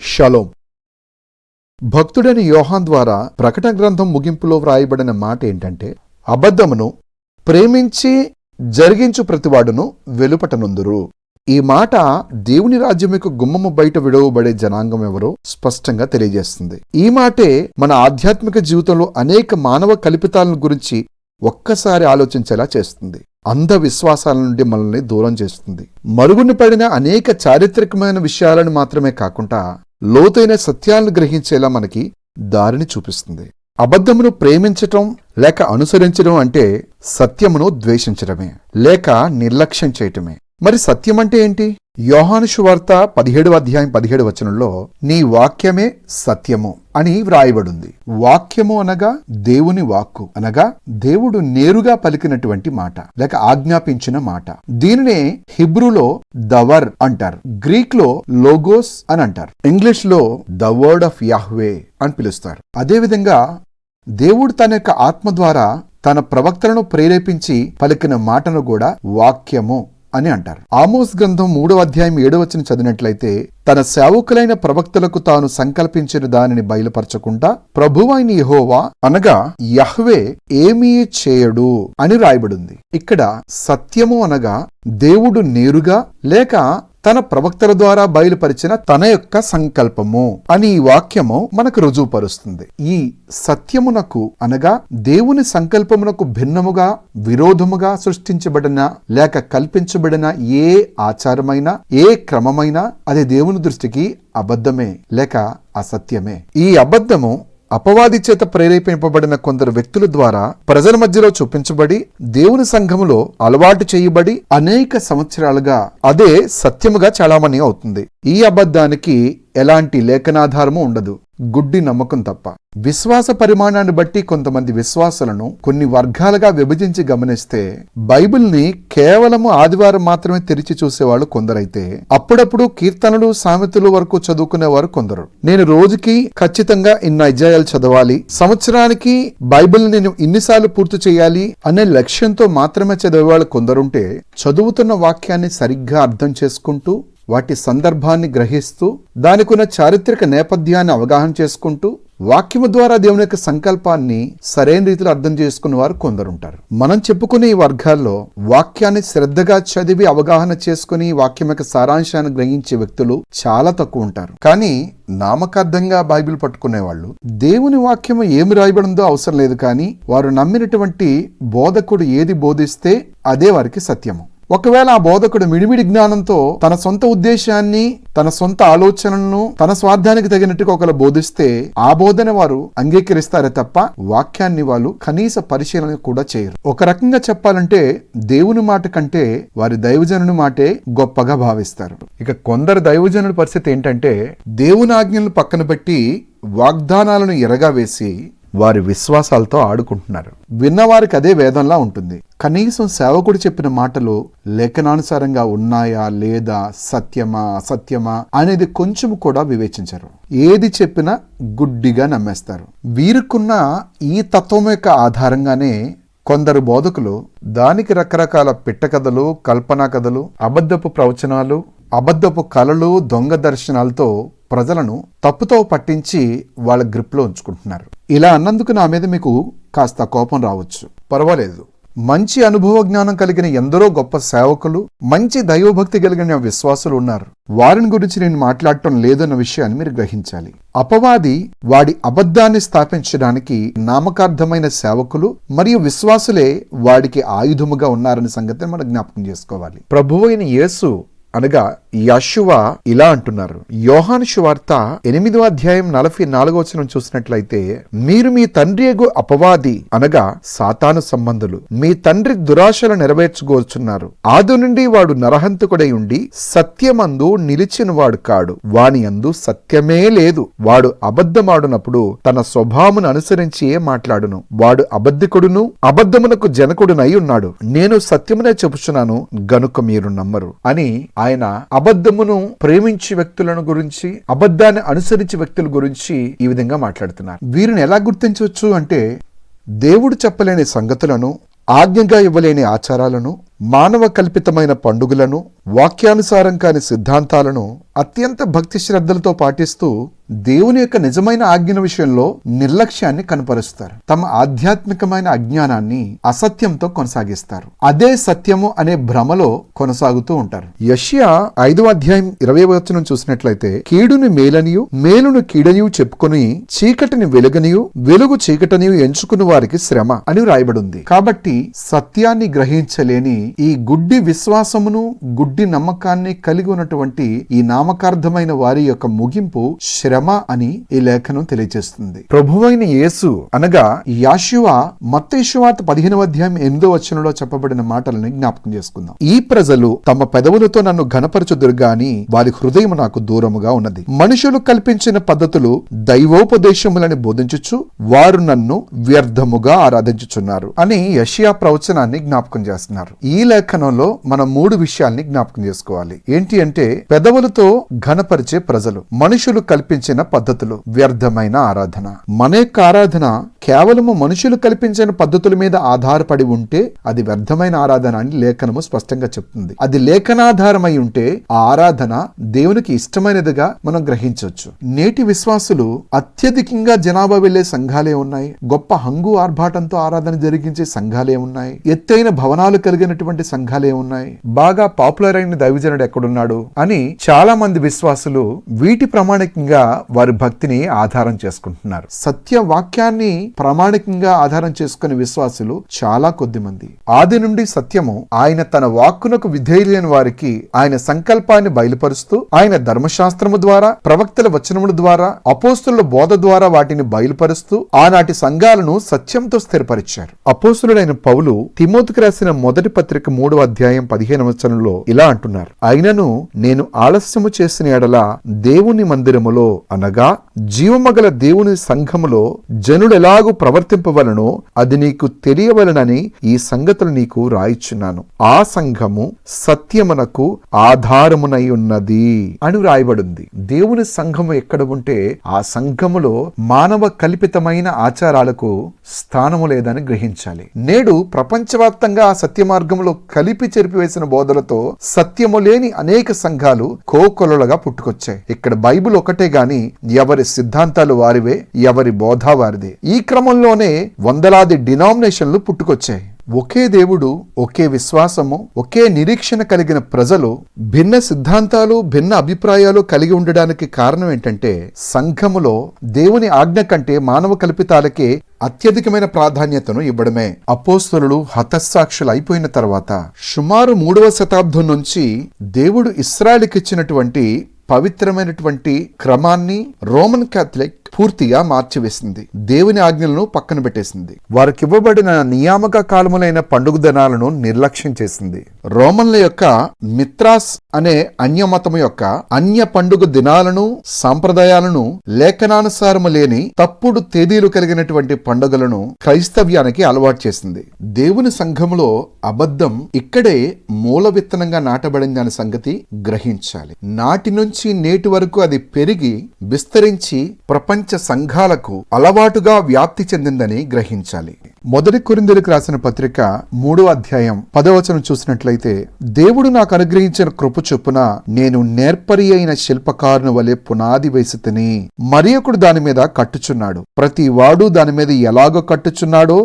Shalom. భక్తుడైన యోహాన్ ద్వారా ప్రకటన గ్రంథం ముగింపులో వ్రాయబడిన మాట ఏంటంటే, అబద్ధమును ప్రేమించి జరిగించు ప్రతివాడును వెలుపటనుందురు. ఈ మాట దేవుని రాజ్యం యొక్క గుమ్మము బయట విడవబడే జనాంగం ఎవరో స్పష్టంగా తెలియజేస్తుంది. ఈ మాటే మన ఆధ్యాత్మిక జీవితంలో అనేక మానవ కల్పితాలను గురించి ఒక్కసారి ఆలోచించేలా చేస్తుంది. అంధ విశ్వాసాల నుండి మనల్ని దూరం చేస్తుంది. మరుగున పడిన అనేక చారిత్రకమైన విషయాలను మాత్రమే కాకుండా లోతైన సత్యాలను గ్రహించేలా మనకి దారిని చూపిస్తుంది. అబద్ధమును ప్రేమించటం లేక అనుసరించడం అంటే సత్యమును ద్వేషించడమే లేక నిర్లక్ష్యం చేయటమే. మరి సత్యం అంటే ఏంటి? యోహాను సువార్త 17వ అధ్యాయం 17వ వచనంలో నీ వాక్యమే సత్యము అని వ్రాయబడింది. వాక్యము అనగా దేవుని వాక్కు, అనగా దేవుడు నేరుగా పలికినటువంటి మాట లేక ఆజ్ఞాపించిన మాట. దీనినే హిబ్రూలో దవర్ అంటారు, గ్రీక్ లో లోగోస్ అని అంటారు, ఇంగ్లీష్ లో ద వర్డ్ ఆఫ్ యాహ్వే అని పిలుస్తారు. అదేవిధంగా దేవుడు తన యొక్క ఆత్మ ద్వారా తన ప్రవక్తలను ప్రేరేపించి పలికిన మాటను కూడా వాక్యము అని అంటారు. ఆమోస్ గ్రంథం 3వ అధ్యాయం 7వ వచనం చదివినట్లయితే, తన సేవకులైన ప్రవక్తలకు తాను సంకల్పించిన దానిని బయలుపరచకుండా ప్రభువైన యెహోవా అనగా యహ్వే ఏమీ చేయడు అని రాయబడింది. ఇక్కడ సత్యము అనగా దేవుడు నేరుగా లేక తన ప్రవక్తల ద్వారా బయలుపరిచిన తన యొక్క సంకల్పము అని ఈ వాక్యము మనకు రుజువుపరుస్తుంది. ఈ సత్యమునకు అనగా దేవుని సంకల్పమునకు భిన్నముగా విరోధముగా సృష్టించబడిన లేక కల్పించబడిన ఏ ఆచారమైనా ఏ క్రమమైనా అది దేవుని దృష్టికి అబద్ధమే లేక అసత్యమే. ఈ అబద్ధము అపవాది చేత ప్రేరేపింపబడిన కొందరు వ్యక్తుల ద్వారా ప్రజల మధ్యలో చూపించబడి దేవుని సంఘములో అలవాటు చేయబడి అనేక సంవత్సరాలుగా అదే సత్యముగా చలామణి అవుతుంది. ఈ అబద్ధానికి ఎలాంటి లేఖనాధారము ఉండదు, గుడ్డి నమ్మకం తప్ప. విశ్వాస పరిమాణాన్ని బట్టి కొంతమంది విశ్వాసులను కొన్ని వర్గాలుగా విభజించి గమనిస్తే, బైబిల్ని కేవలము ఆదివారం మాత్రమే తెరిచి చూసేవాళ్ళు కొందరైతే, అప్పుడప్పుడు కీర్తనలు సామెతలు వరకు చదువుకునేవారు కొందరు. నేను రోజుకి ఖచ్చితంగా ఇన్ని అధ్యాయాలు చదవాలి, సంవత్సరానికి బైబిల్ నేను ఇన్నిసార్లు పూర్తి చేయాలి అనే లక్ష్యంతో మాత్రమే చదివేవాళ్ళు కొందరుంటే, చదువుతున్న వాక్యాన్ని సరిగ్గా అర్థం చేసుకుంటూ వాటి సందర్భాన్ని గ్రహిస్తూ దానికున్న చారిత్రక నేపథ్యాన్ని అవగాహన చేసుకుంటూ వాక్యము ద్వారా దేవుని యొక్క సంకల్పాన్ని సరైన రీతిలో అర్థం చేసుకున్న వారు కొందరుంటారు. మనం చెప్పుకునే ఈ వర్గాల్లో వాక్యాన్ని శ్రద్ధగా చదివి అవగాహన చేసుకుని వాక్యం యొక్క సారాంశాన్ని గ్రహించే వ్యక్తులు చాలా తక్కువ ఉంటారు. కానీ నామకార్థంగా బైబిల్ పట్టుకునే వాళ్ళు దేవుని వాక్యము ఏమి రాయబడిందో అవసరం లేదు, కానీ వారు నమ్మినటువంటి బోధకుడు ఏది బోధిస్తే అదే వారికి సత్యము. ఒకవేళ ఆ బోధకుడు మిడిమిడి జ్ఞానంతో తన సొంత ఉద్దేశాన్ని తన సొంత ఆలోచనలను తన స్వార్థానికి తగినట్టుగా ఒకరు బోధిస్తే ఆ బోధన వారు అంగీకరిస్తారే తప్ప వాక్యాన్ని వాళ్ళు కనీస పరిశీలన కూడా చేయరు. ఒక రకంగా చెప్పాలంటే దేవుని మాట కంటే వారి దైవజనుని మాటే గొప్పగా భావిస్తారు. ఇక కొందరు దైవజనుల పరిస్థితి ఏంటంటే, దేవుని ఆజ్ఞలను పక్కన పెట్టి వాగ్దానాలను ఎరగా వేసి వారి విశ్వాసాలతో ఆడుకుంటున్నారు. విన్నవారికి అదే వేదంలా ఉంటుంది. కనీసం సేవకుడు చెప్పిన మాటలు లేఖనానుసారంగా ఉన్నాయా లేదా, సత్యమా అసత్యమా అనేది కొంచెం కూడా వివేచించరు. ఏది చెప్పినా గుడ్డిగా నమ్మేస్తారు. వీరికున్న ఈ తత్వం యొక్క ఆధారంగానే కొందరు బోధకులు దానికి రకరకాల పిట్టకథలు, కల్పనా కథలు, అబద్ధపు ప్రవచనాలు, అబద్ధపు కళలు, దొంగ దర్శనాలతో ప్రజలను తప్పుతో పట్టించి వాళ్ళ గ్రిప్లో ఉంచుకుంటున్నారు. ఇలా అన్నందుకు నా మీద మీకు కాస్త కోపం రావచ్చు, పర్వాలేదు. మంచి అనుభవ జ్ఞానం కలిగిన ఎందరో గొప్ప సేవకులు, మంచి దైవభక్తి కలిగిన విశ్వాసులు ఉన్నారు. వారిని గురించి నేను మాట్లాడటం లేదన్న విషయాన్ని మీరు గ్రహించాలి. అపవాది వాడి అబద్ధాన్ని స్థాపించడానికి నామకార్థమైన సేవకులు మరియు విశ్వాసులే వాడికి ఆయుధముగా ఉన్నారనే సంగతిని మనం జ్ఞాపకం చేసుకోవాలి. ప్రభువైన యేసు అనగా యెషువా ఇలా అంటున్నారు. యోహాను సువార్త 8వ అధ్యాయం 44వ వచనం చూసినట్లయితే, మీరు మీ తండ్రి యగు అపవాది అనగా సాతాను సంబంధులు మీ తండ్రి దురాశలు నెరవేర్చుకోరుచున్నారు. ఆది నుండి వాడు నరహంతకుడై ఉండి సత్యమందు నిలిచిన వాడు కాడు, వాని యందు సత్యమే లేదు. వాడు అబద్ధమాడునప్పుడు తన స్వభావమును అనుసరించి మాట్లాడును. వాడు అబద్ధికుడును అబద్ధమునకు జనకుడునై ఉన్నాడు. నేను సత్యమునే చెప్పుచున్నాను గనుక మీరు నమ్మరు అని ఆయన అబద్ధమును ప్రేమించే వ్యక్తులను గురించి, అబద్ధాన్ని అనుసరించే వ్యక్తుల గురించి ఈ విధంగా మాట్లాడుతున్నారు. వీరిని ఎలా గుర్తించవచ్చు అంటే, దేవుడు చెప్పలేని సంగతులను, ఆజ్ఞగా ఇవ్వలేని ఆచారాలను, మానవ కల్పితమైన పండుగలను, వాక్యానుసారం కాని సిద్ధాంతాలను అత్యంత భక్తి శ్రద్ధలతో పాటిస్తూ దేవుని యొక్క నిజమైన ఆజ్ఞల విషయంలో నిర్లక్ష్యాన్ని కనపరుస్తారు. తమ ఆధ్యాత్మికమైన అజ్ఞానాన్ని అసత్యంతో కొనసాగిస్తారు. అదే సత్యము అనే భ్రమలో కొనసాగుతూ ఉంటారు. యెషయా 5వ అధ్యాయం 20వ వచనం చూసినట్లయితే, కీడుని మేలనియు మేలును కీడనియు చెప్పుకొని చీకటిని వెలుగనియు వెలుగు చీకటనియు ఎంచుకున్న వారికి శ్రమ అని రాయబడింది. కాబట్టి సత్యాన్ని గ్రహించలేని ఈ గుడ్డి విశ్వాసమును గుడ్డి నమ్మకాన్ని కలిగి ఉన్నటువంటి ఈ నామకార్థమైన వారి యొక్క ముగింపు శ్రమ అని ఈ లేఖనం తెలియజేస్తుంది. ప్రభువైన యేసు అనగా యాషువా మత్తయి సువార్త 15వ అధ్యాయం 8వ వచనంలో చెప్పబడిన మాటలని జ్ఞాపకం చేసుకుందాం. ఈ ప్రజలు తమ పెదవులతో నన్ను ఘనపరచుదురు గాని వారి హృదయం నాకు దూరముగా ఉన్నది. మనుషులు కల్పించిన పద్ధతులు దైవోపదేశములని బోధించుచు వారు నన్ను వ్యర్థముగా ఆరాధించుచున్నారు అని యెషయా ప్రవచనాన్ని జ్ఞాపకం చేస్తున్నారు. ఈ లేఖనంలో మనం 3 విషయాల్ని జ్ఞాపకం చేసుకోవాలి. ఏంటి అంటే, పెదవులతో ఘనపరిచే ప్రజలు, మనుషులు కల్పించిన పద్ధతులు, వ్యర్థమైన ఆరాధన. మన యొక్క ఆరాధన కేవలము మనుషులు కల్పించిన పద్ధతుల మీద ఆధారపడి ఉంటే అది వ్యర్థమైన ఆరాధన అని లేఖనము స్పష్టంగా చెప్తుంది. అది లేఖనాధారమై ఉంటే ఆ ఆరాధన దేవునికి ఇష్టమైనదిగా మనం గ్రహించవచ్చు. నేటి విశ్వాసులు అత్యధికంగా జనాభా వెళ్లే సంఘాలే ఉన్నాయి. గొప్ప హంగు ఆర్భాటంతో ఆరాధన జరిగించే సంఘాలే ఉన్నాయి. ఎత్తైన భవనాలు కలిగినటువంటి సంఘాలే ఉన్నాయి. బాగా పాపులర్ అయిన దైవజనుడు ఎక్కడున్నాడు అని చాలా మంది విశ్వాసులు వీటి ప్రామాణికంగా వారి భక్తిని ఆధారం చేసుకుంటున్నారు. సత్య వాక్యాన్ని ప్రామాణికంగా ఆధారం చేసుకునే విశ్వాసులు చాలా కొద్ది మంది. ఆది నుండి సత్యము ఆయన తన వాక్కునకు విధేయులైన వారికి ఆయన సంకల్పాన్ని బయలుపరుస్తూ ఆయన ధర్మశాస్త్రము ద్వారా, ప్రవక్తల వచనముల ద్వారా, అపోస్తుల బోధ ద్వారా వాటిని బయలుపరుస్తూ ఆనాటి సంఘాలను సత్యంతో స్థిరపరిచారు. అపోస్తులుడైన పౌలు తిమోతికి రాసిన మొదటి పత్రిక 3వ అధ్యాయం 15వ వచనంలో ఇలా అంటున్నారు, అయినను నేను ఆలస్యము చేసిన ఎడల దేవుని మందిరములో అనగా జీవమగల దేవుని సంఘములో జనుడెలాగూ ప్రవర్తింపవలనో అది నీకు తెలియవలనని ఈ సంగతులు నీకు రాయిచున్నాను. ఆ సంఘము సత్యమునకు ఆధారమునై ఉన్నది అని రాయబడింది. దేవుని సంఘము ఎక్కడ ఉంటే ఆ సంఘములో మానవ కల్పితమైన ఆచారాలకు స్థానము లేదని గ్రహించాలి. నేడు ప్రపంచవ్యాప్తంగా ఆ సత్య మార్గంలో కలిపి చెరిపివేసిన బోధలతో సత్యము లేని అనేక సంఘాలు కోకొలలుగా పుట్టుకొచ్చాయి. ఇక్కడ బైబిల్ ఒకటే గాని ఎవరి సిద్ధాంతాలు వారివే, ఎవరి బోధ వారిదే. ఈ క్రమంలోనే వందలాది డినామినేషన్లు పుట్టుకొచ్చాయి. ఒకే దేవుడు, ఒకే విశ్వాసము, ఒకే నిరీక్షణ కలిగిన ప్రజలు భిన్న సిద్ధాంతాలు, భిన్న అభిప్రాయాలు కలిగి ఉండడానికి కారణం ఏంటంటే, సంఘములో దేవుని ఆజ్ఞ కంటే మానవ కల్పితాలకే అత్యధికమైన ప్రాధాన్యతను ఇవ్వడమే. అపోస్తలులు హతసాక్షులు అయిపోయిన తర్వాత సుమారు 3వ శతాబ్దం నుంచి దేవుడు ఇశ్రాయేలుకి ఇచ్చినటువంటి పవిత్రమైనటువంటి క్రమాన్ని రోమన్ క్యాథలిక్ పూర్తిగా మార్చివేసింది. దేవుని ఆజ్ఞలను పక్కన పెట్టేసింది. వారికి ఇవ్వబడిన నియామక కాలములైన పండుగ దినాలను నిర్లక్ష్యం చేసింది. రోమన్ల యొక్క మిత్రాస్ అనే అన్యమతము యొక్క అన్య పండుగ దినాలను, సాంప్రదాయాలను, లేఖనానుసారము లేని తప్పుడు తేదీలు కలిగినటువంటి పండుగలను క్రైస్తవ్యానికి అలవాటు చేసింది. దేవుని సంఘములో అబద్ధం ఇక్కడే మూల విత్తనంగా నాటబడింది అనే సంగతి గ్రహించాలి. నాటి నుంచి నేటి వరకు అది పెరిగి విస్తరించి ప్రపంచ సంఘాలకు అలవాటుగా వ్యాప్తి చెందిందని గ్రహించాలి. మొదటి కొరింథీయులకు రాసిన పత్రిక 3వ అధ్యాయం 10వ వచనం చూసినట్లయితే, దేవుడు నాకు అనుగ్రహించిన కృప చొప్పున నేను నేర్పరి అయిన శిల్పకారుని వలె పునాది వేసితిని, మరి ఒకడు దాని మీద కట్టుచున్నాడు. ప్రతి వాడు దాని మీద ఎలాగో కట్టుచున్నాడో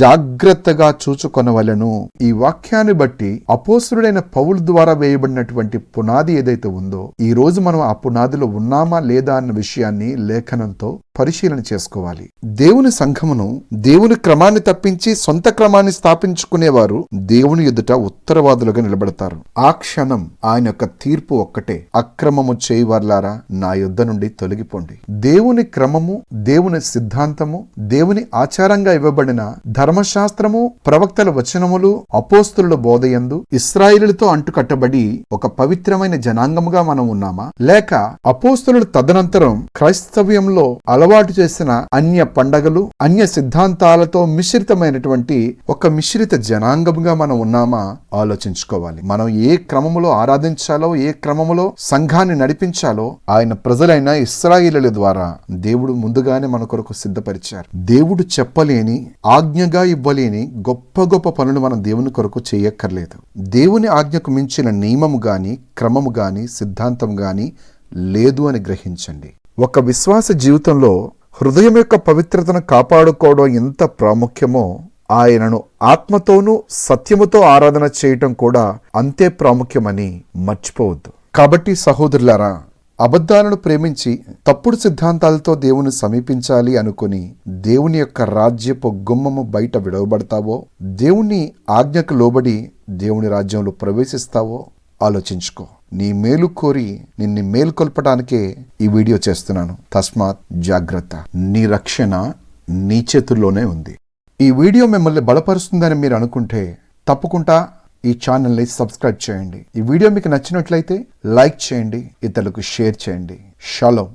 జాగ్రత్తగా చూచుకొనవలెను. ఈ వాక్యాన్ని బట్టి అపోస్తలుడైన పౌలు ద్వారా వేయబడినటువంటి పునాది ఏదైతే ఉందో, ఈ రోజు మనం ఆ పునాదిలో ఉన్నామా లేదా అన్న విషయాన్ని లేఖనంతో పరిశీలన చేసుకోవాలి. దేవుని సంఘమును, దేవుని క్రమాన్ని తప్పించి సొంత క్రమాన్ని స్థాపించుకునేవారు దేవుని ఎదుట ఉత్తరవాదులుగా నిలబడతారు. ఆ క్షణం ఆయన యొక్క తీర్పు ఒక్కటే, అక్రమము చేయువార్లారా నా యుద్ధ నుండి తొలగిపోండి. దేవుని క్రమము, దేవుని సిద్ధాంతము, దేవుని ఆచారంగా ఇవ్వబడిన ధర్మశాస్త్రము, ప్రవక్తల వచనములు, అపోస్తలుల బోధయందు ఇశ్రాయేలుతో అంటుకట్టబడి ఒక పవిత్రమైన జనాంగముగా మనం ఉన్నామా, లేక అపోస్తలుల తదనంతరం క్రైస్తవ్యంలో అలవాటు చేసిన అన్య పండగలు, అన్య సిద్ధాంతాలతో మిశ్రితమైనటువంటి ఒక మిశ్రిత జనాంగంగా మనం ఉన్నామా ఆలోచించుకోవాలి. మనం ఏ క్రమములో ఆరాధించాలో, ఏ క్రమములో సంఘాన్ని నడిపించాలో ఆయన ప్రజలైన ఇశ్రాయేలుల ద్వారా దేవుడు ముందుగానే మన కొరకు సిద్ధపరిచారు. దేవుడు చెప్పలేని, ఆజ్ఞగా ఇవ్వలేని గొప్ప గొప్ప పనులు మనం దేవుని కొరకు చేయక్కర్లేదు. దేవుని ఆజ్ఞకు మించిన నియమము గాని, క్రమము గాని, సిద్ధాంతం గాని లేదు అని గ్రహించండి. ఒక విశ్వాస జీవితంలో హృదయం యొక్క పవిత్రతను కాపాడుకోవడం ఎంత ప్రాముఖ్యమో, ఆయనను ఆత్మతోనూ సత్యముతో ఆరాధన చేయటం కూడా అంతే ప్రాముఖ్యమని మర్చిపోవద్దు. కాబట్టి సహోదరులారా, అబద్ధాలను ప్రేమించి తప్పుడు సిద్ధాంతాలతో దేవుని సమీపించాలి అనుకుని దేవుని యొక్క రాజ్యపు గుమ్మము బయట విడవబడతావో, దేవుని ఆజ్ఞకు లోబడి దేవుని రాజ్యంలో ప్రవేశిస్తావో ఆలోచించుకో. నీ మేలు కోరి నిన్ను మేలుకొల్పడానికే ఈ వీడియో చేస్తున్నాను. తస్మాత్ జాగ్రత్త. నీ రక్షణ నీ చేతుల్లోనే ఉంది. ఈ వీడియో మిమ్మల్ని బలపరుస్తుందని మీరు అనుకుంటే తప్పకుండా ఈ ఛానల్ని సబ్స్క్రైబ్ చేయండి. ఈ వీడియో మీకు నచ్చినట్లయితే లైక్ చేయండి, ఇతరులకు షేర్ చేయండి. షాలోమ్.